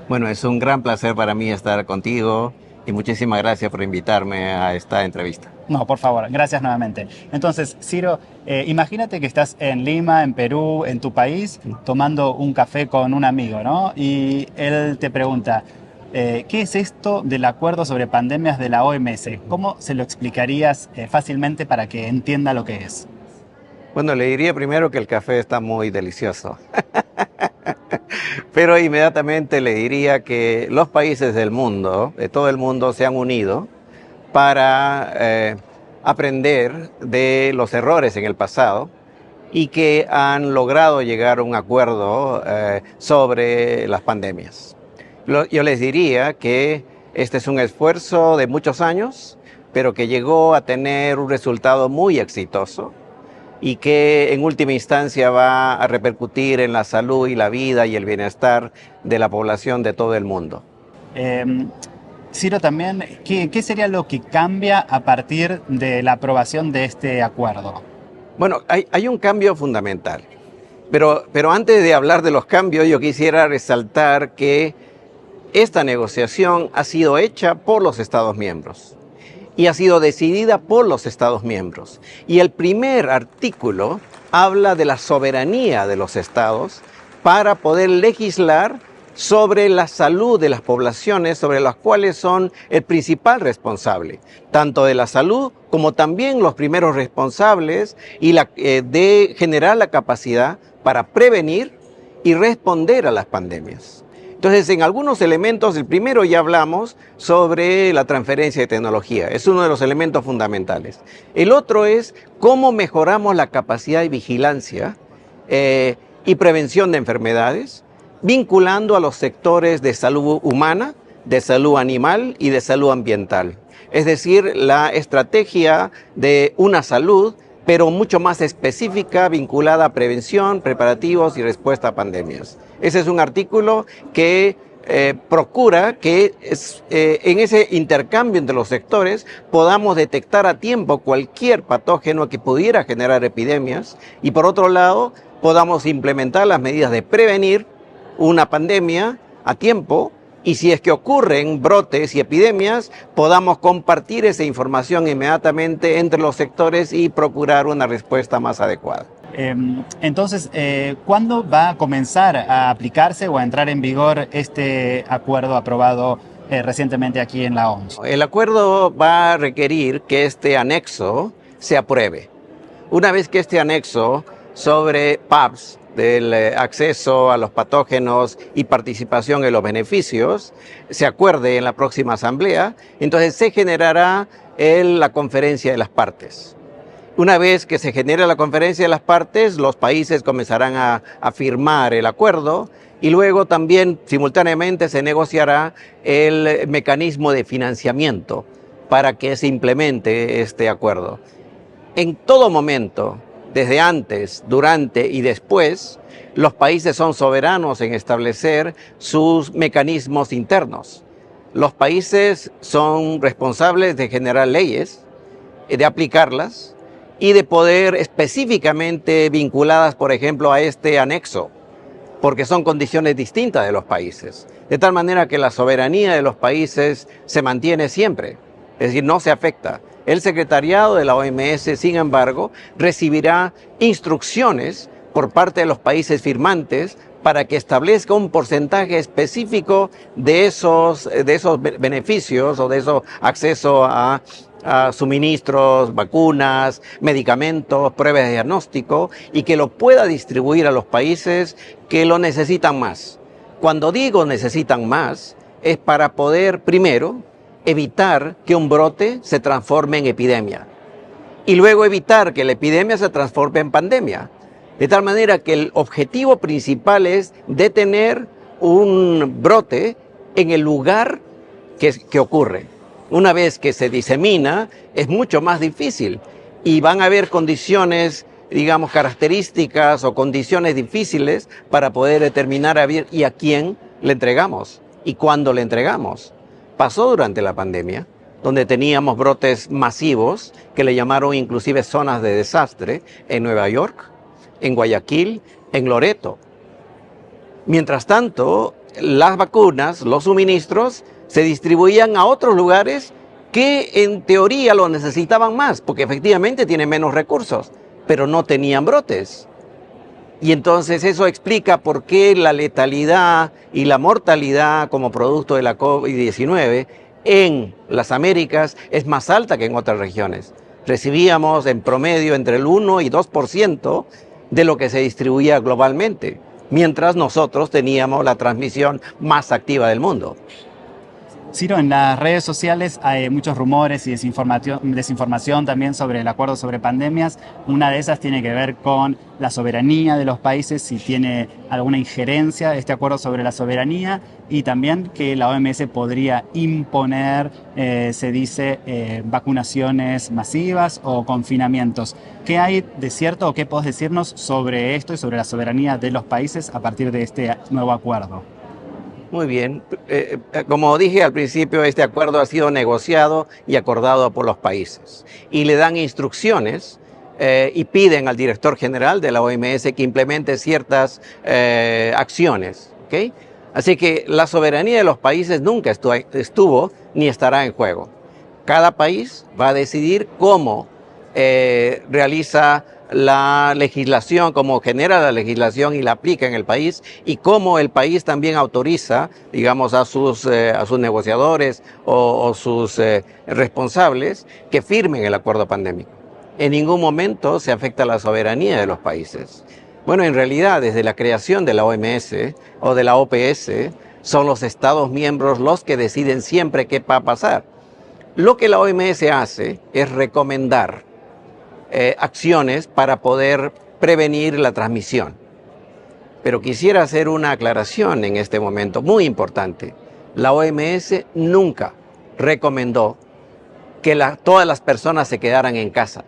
Bueno, es un gran placer para mí estar contigo y muchísimas gracias por invitarme a esta entrevista. No, por favor, gracias nuevamente. Entonces, Ciro, imagínate que estás en Lima, en Perú, en tu país, tomando un café con un amigo, ¿no? Y él te pregunta, ¿qué es esto del acuerdo sobre pandemias de la OMS? ¿Cómo se lo explicarías fácilmente para que entienda lo que es? Bueno, le diría primero que el café está muy delicioso, pero inmediatamente le diría que los países del mundo, de todo el mundo, se han unido para aprender de los errores en el pasado y que han logrado llegar a un acuerdo sobre las pandemias. Yo les diría que este es un esfuerzo de muchos años, pero que llegó a tener un resultado muy exitoso y que en última instancia va a repercutir en la salud y la vida y el bienestar de la población de todo el mundo. Eh, Ciro, también, ¿qué sería lo que cambia a partir de la aprobación de este acuerdo? Bueno, hay un cambio fundamental, pero antes de hablar de los cambios, yo quisiera resaltar que esta negociación ha sido hecha por los Estados miembros y ha sido decidida por los Estados miembros. Y el primer artículo habla de la soberanía de los Estados para poder legislar sobre la salud de las poblaciones, sobre las cuales son el principal responsable, tanto de la salud como también los primeros responsables y de generar la capacidad para prevenir y responder a las pandemias. Entonces, en algunos elementos, el primero ya hablamos sobre la transferencia de tecnología, es uno de los elementos fundamentales. El otro es cómo mejoramos la capacidad de vigilancia y prevención de enfermedades, vinculando a los sectores de salud humana, de salud animal y de salud ambiental. Es decir, la estrategia de una salud, pero mucho más específica, vinculada a prevención, preparativos y respuesta a pandemias. Ese es un artículo que procura que en ese intercambio entre los sectores podamos detectar a tiempo cualquier patógeno que pudiera generar epidemias y, por otro lado, podamos implementar las medidas de prevenir una pandemia a tiempo y, si es que ocurren brotes y epidemias, podamos compartir esa información inmediatamente entre los sectores y procurar una respuesta más adecuada. Entonces, ¿cuándo va a comenzar a aplicarse o a entrar en vigor este acuerdo aprobado recientemente aquí en la OMS? El acuerdo va a requerir que este anexo se apruebe. Una vez que este anexo sobre PAPs, del acceso a los patógenos y participación en los beneficios, se acuerde en la próxima asamblea, entonces se generará la conferencia de las partes. Una vez que se genere la conferencia de las partes, los países comenzarán a firmar el acuerdo y luego también simultáneamente se negociará el mecanismo de financiamiento para que se implemente este acuerdo. En todo momento, desde antes, durante y después, los países son soberanos en establecer sus mecanismos internos. Los países son responsables de generar leyes, de aplicarlas y de poder específicamente vinculadas, por ejemplo, a este anexo, porque son condiciones distintas de los países. De tal manera que la soberanía de los países se mantiene siempre, es decir, no se afecta. El secretariado de la OMS, sin embargo, recibirá instrucciones por parte de los países firmantes para que establezca un porcentaje específico de esos beneficios o de esos acceso a suministros, vacunas, medicamentos, pruebas de diagnóstico y que lo pueda distribuir a los países que lo necesitan más. Cuando digo necesitan más, es para poder, primero, evitar que un brote se transforme en epidemia y luego evitar que la epidemia se transforme en pandemia. De tal manera que el objetivo principal es detener un brote en el lugar que ocurre. Una vez que se disemina, es mucho más difícil y van a haber condiciones, digamos, características o condiciones difíciles para poder determinar y a quién le entregamos y cuándo le entregamos. Pasó durante la pandemia, donde teníamos brotes masivos que le llamaron inclusive zonas de desastre en Nueva York, en Guayaquil, en Loreto. Mientras tanto, las vacunas, los suministros, se distribuían a otros lugares que en teoría lo necesitaban más, porque efectivamente tienen menos recursos, pero no tenían brotes. Y entonces eso explica por qué la letalidad y la mortalidad como producto de la COVID-19 en las Américas es más alta que en otras regiones. Recibíamos en promedio entre el 1 y 2% de lo que se distribuía globalmente, mientras nosotros teníamos la transmisión más activa del mundo. Ciro, en las redes sociales hay muchos rumores y desinformación también sobre el acuerdo sobre pandemias. Una de esas tiene que ver con la soberanía de los países, si tiene alguna injerencia este acuerdo sobre la soberanía, y también que la OMS podría imponer, se dice, vacunaciones masivas o confinamientos. ¿Qué hay de cierto o qué podés decirnos sobre esto y sobre la soberanía de los países a partir de este nuevo acuerdo? Muy bien. Como dije al principio, este acuerdo ha sido negociado y acordado por los países. Y le dan instrucciones y piden al director general de la OMS que implemente ciertas acciones. ¿Okay? Así que la soberanía de los países nunca estuvo ni estará en juego. Cada país va a decidir cómo realiza la legislación, cómo genera la legislación y la aplica en el país, y cómo el país también autoriza, digamos, a sus negociadores o sus responsables que firmen el acuerdo pandémico. En ningún momento se afecta la soberanía de los países. Bueno, en realidad, desde la creación de la OMS o de la OPS, son los Estados miembros los que deciden siempre qué va a pasar. Lo que la OMS hace es recomendar acciones para poder prevenir la transmisión. Pero quisiera hacer una aclaración en este momento muy importante. La OMS nunca recomendó que todas las personas se quedaran en casa.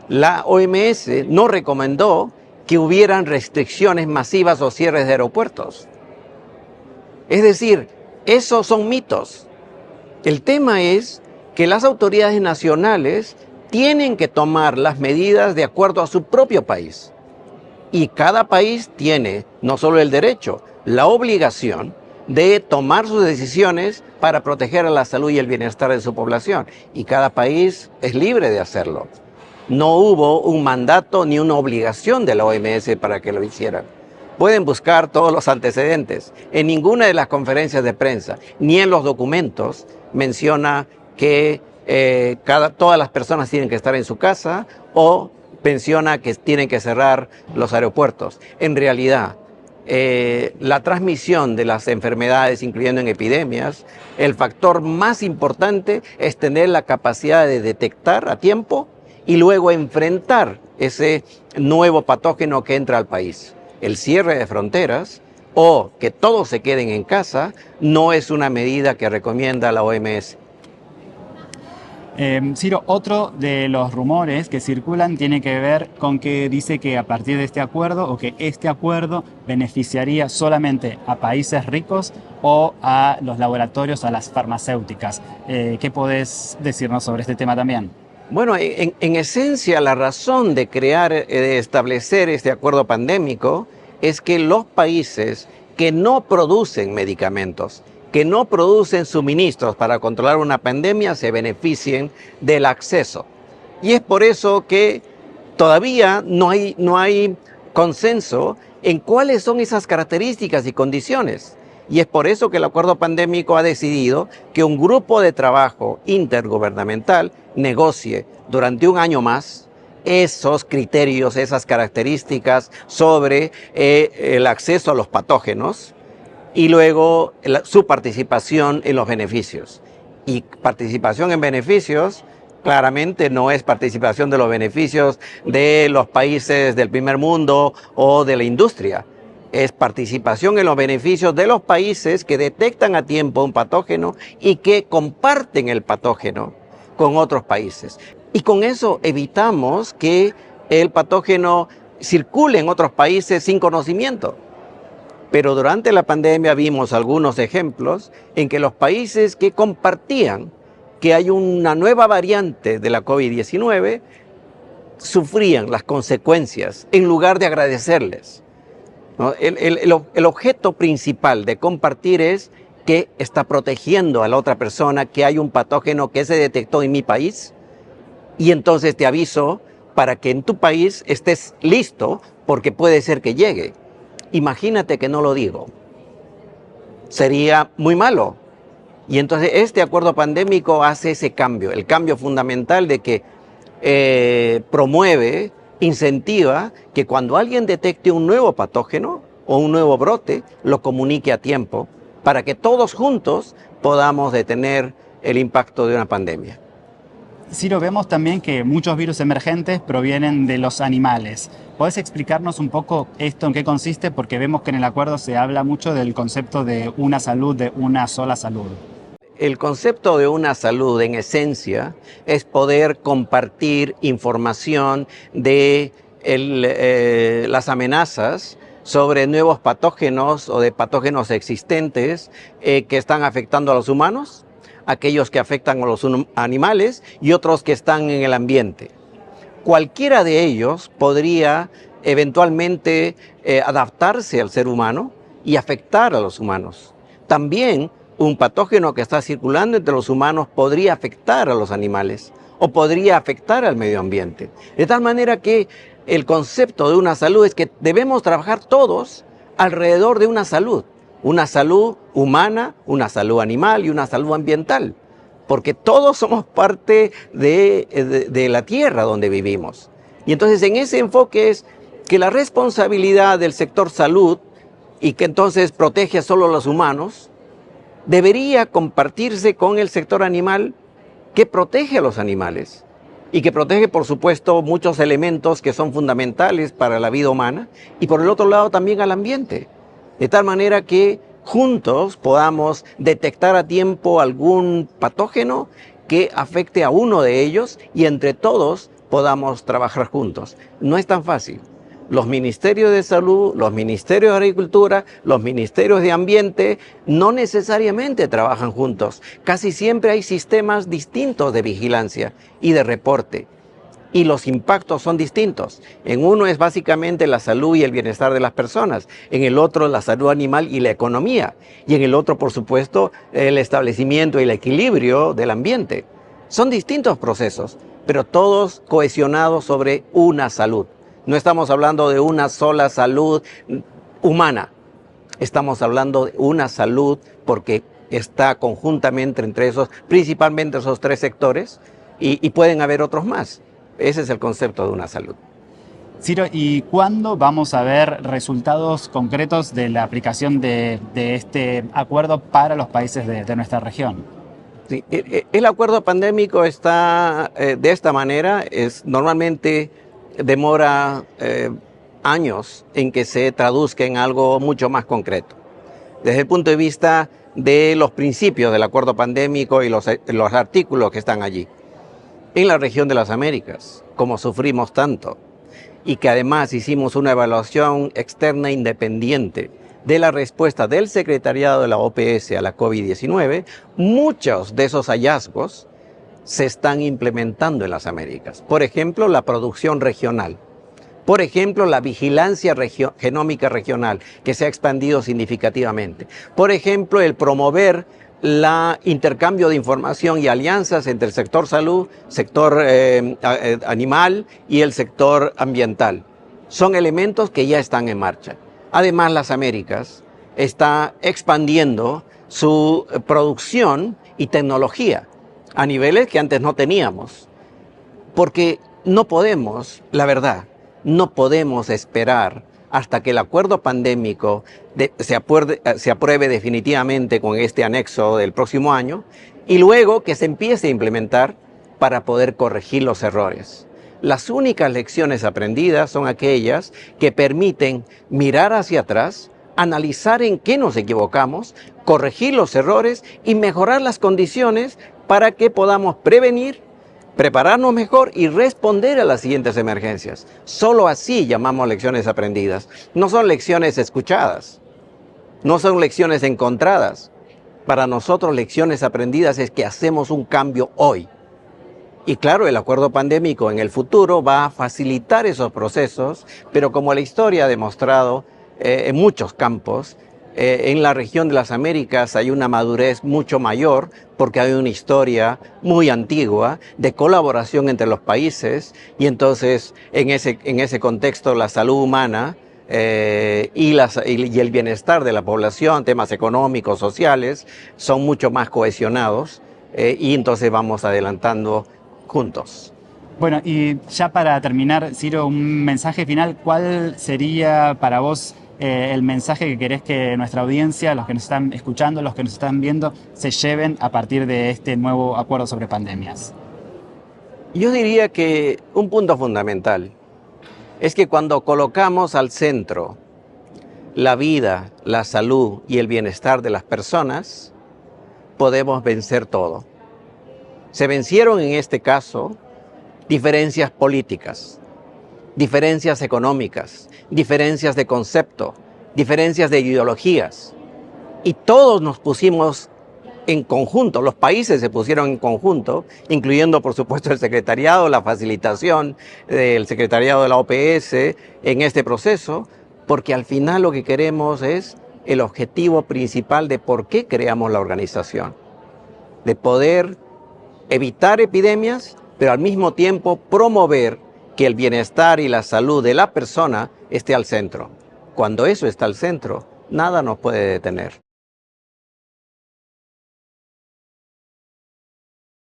La OMS no recomendó que hubieran restricciones masivas o cierres de aeropuertos. Es decir, esos son mitos. El tema es que las autoridades nacionales tienen que tomar las medidas de acuerdo a su propio país. Y cada país tiene no solo el derecho, la obligación de tomar sus decisiones para proteger a la salud y el bienestar de su población. Y cada país es libre de hacerlo. No hubo un mandato ni una obligación de la OMS para que lo hicieran. Pueden buscar todos los antecedentes. En ninguna de las conferencias de prensa, ni en los documentos, menciona que todas las personas tienen que estar en su casa o menciona que tienen que cerrar los aeropuertos. En realidad, la transmisión de las enfermedades, incluyendo en epidemias, el factor más importante es tener la capacidad de detectar a tiempo y luego enfrentar ese nuevo patógeno que entra al país. El cierre de fronteras o que todos se queden en casa no es una medida que recomienda la OMS. Ciro, otro de los rumores que circulan tiene que ver con que dice que a partir de este acuerdo o que este acuerdo beneficiaría solamente a países ricos o a los laboratorios, a las farmacéuticas. ¿Qué podés decirnos sobre este tema también? Bueno, en esencia la razón de de establecer este acuerdo pandémico es que los países que no producen medicamentos, que no producen suministros para controlar una pandemia, se beneficien del acceso. Y es por eso que todavía no hay consenso en cuáles son esas características y condiciones. Y es por eso que el acuerdo pandémico ha decidido que un grupo de trabajo intergubernamental negocie durante un año más esos criterios, esas características sobre el acceso a los patógenos y luego su participación en los beneficios. Y participación en beneficios claramente no es participación de los beneficios de los países del primer mundo o de la industria. Es participación en los beneficios de los países que detectan a tiempo un patógeno y que comparten el patógeno con otros países. Y con eso evitamos que el patógeno circule en otros países sin conocimiento. Pero durante la pandemia vimos algunos ejemplos en que los países que compartían que hay una nueva variante de la COVID-19 sufrían las consecuencias en lugar de agradecerles. ¿no? El objeto principal de compartir es que está protegiendo a la otra persona, que hay un patógeno que se detectó en mi país y entonces te aviso para que en tu país estés listo porque puede ser que llegue. Imagínate que no lo digo. Sería muy malo. Y entonces este acuerdo pandémico hace ese cambio, el cambio fundamental de que promueve, incentiva que cuando alguien detecte un nuevo patógeno o un nuevo brote, lo comunique a tiempo para que todos juntos podamos detener el impacto de una pandemia. Ciro, vemos también que muchos virus emergentes provienen de los animales. ¿Podés explicarnos un poco esto en qué consiste? Porque vemos que en el acuerdo se habla mucho del concepto de una salud, de una sola salud. El concepto de una salud, en esencia, es poder compartir información de las amenazas sobre nuevos patógenos o de patógenos existentes que están afectando a los humanos, aquellos que afectan a los animales y otros que están en el ambiente. Cualquiera de ellos podría eventualmente adaptarse al ser humano y afectar a los humanos. También un patógeno que está circulando entre los humanos podría afectar a los animales o podría afectar al medio ambiente. De tal manera que el concepto de una salud es que debemos trabajar todos alrededor de una salud humana, una salud animal y una salud ambiental, porque todos somos parte de la tierra donde vivimos. Y entonces en ese enfoque es que la responsabilidad del sector salud, y que entonces protege a solo los humanos, debería compartirse con el sector animal, que protege a los animales y que protege, por supuesto, muchos elementos que son fundamentales para la vida humana, y por el otro lado también al ambiente, de tal manera que juntos podamos detectar a tiempo algún patógeno que afecte a uno de ellos y entre todos podamos trabajar juntos. No es tan fácil. Los ministerios de salud, los ministerios de agricultura, los ministerios de ambiente no necesariamente trabajan juntos. Casi siempre hay sistemas distintos de vigilancia y de reporte. Y los impactos son distintos. En uno es básicamente la salud y el bienestar de las personas. En el otro la salud animal y la economía. Y en el otro, por supuesto, el establecimiento y el equilibrio del ambiente. Son distintos procesos, pero todos cohesionados sobre una salud. No estamos hablando de una sola salud humana. Estamos hablando de una salud porque está conjuntamente entre esos, principalmente esos tres sectores, y pueden haber otros más. Ese es el concepto de una salud. Ciro, ¿y cuándo vamos a ver resultados concretos de la aplicación de este acuerdo para los países de nuestra región? Sí, el acuerdo pandémico está de esta manera, normalmente demora años en que se traduzca en algo mucho más concreto. Desde el punto de vista de los principios del acuerdo pandémico y los artículos que están allí. En la región de las Américas, como sufrimos tanto, y que además hicimos una evaluación externa independiente de la respuesta del secretariado de la OPS a la COVID-19, muchos de esos hallazgos se están implementando en las Américas. Por ejemplo, la producción regional. Por ejemplo, la vigilancia genómica regional, que se ha expandido significativamente. Por ejemplo, el promover el intercambio de información y alianzas entre el sector salud, sector animal y el sector ambiental. Son elementos que ya están en marcha. Además, las Américas está expandiendo su producción y tecnología a niveles que antes no teníamos. Porque no podemos, la verdad, no podemos esperar hasta que el acuerdo pandémico se apruebe definitivamente con este anexo del próximo año y luego que se empiece a implementar para poder corregir los errores. Las únicas lecciones aprendidas son aquellas que permiten mirar hacia atrás, analizar en qué nos equivocamos, corregir los errores y mejorar las condiciones para que podamos prevenir, prepararnos mejor y responder a las siguientes emergencias. Solo así llamamos lecciones aprendidas. No son lecciones escuchadas, no son lecciones encontradas. Para nosotros lecciones aprendidas es que hacemos un cambio hoy. Y claro, el acuerdo pandémico en el futuro va a facilitar esos procesos, pero como la historia ha demostrado, en muchos campos. En la región de las Américas hay una madurez mucho mayor porque hay una historia muy antigua de colaboración entre los países y entonces en ese contexto la salud humana y el bienestar de la población, temas económicos, sociales, son mucho más cohesionados y entonces vamos adelantando juntos. Bueno, y ya para terminar, Ciro, un mensaje final, ¿cuál sería para vos el mensaje que querés que nuestra audiencia, los que nos están escuchando, los que nos están viendo, se lleven a partir de este nuevo acuerdo sobre pandemias? Yo diría que un punto fundamental es que cuando colocamos al centro la vida, la salud y el bienestar de las personas, podemos vencer todo. Se vencieron en este caso diferencias políticas, diferencias económicas, diferencias de concepto, diferencias de ideologías. Y todos nos pusimos en conjunto, los países se pusieron en conjunto, incluyendo por supuesto el secretariado, la facilitación del secretariado de la OPS en este proceso, porque al final lo que queremos es el objetivo principal de por qué creamos la organización, de poder evitar epidemias, pero al mismo tiempo promover que el bienestar y la salud de la persona esté al centro. Cuando eso está al centro, nada nos puede detener.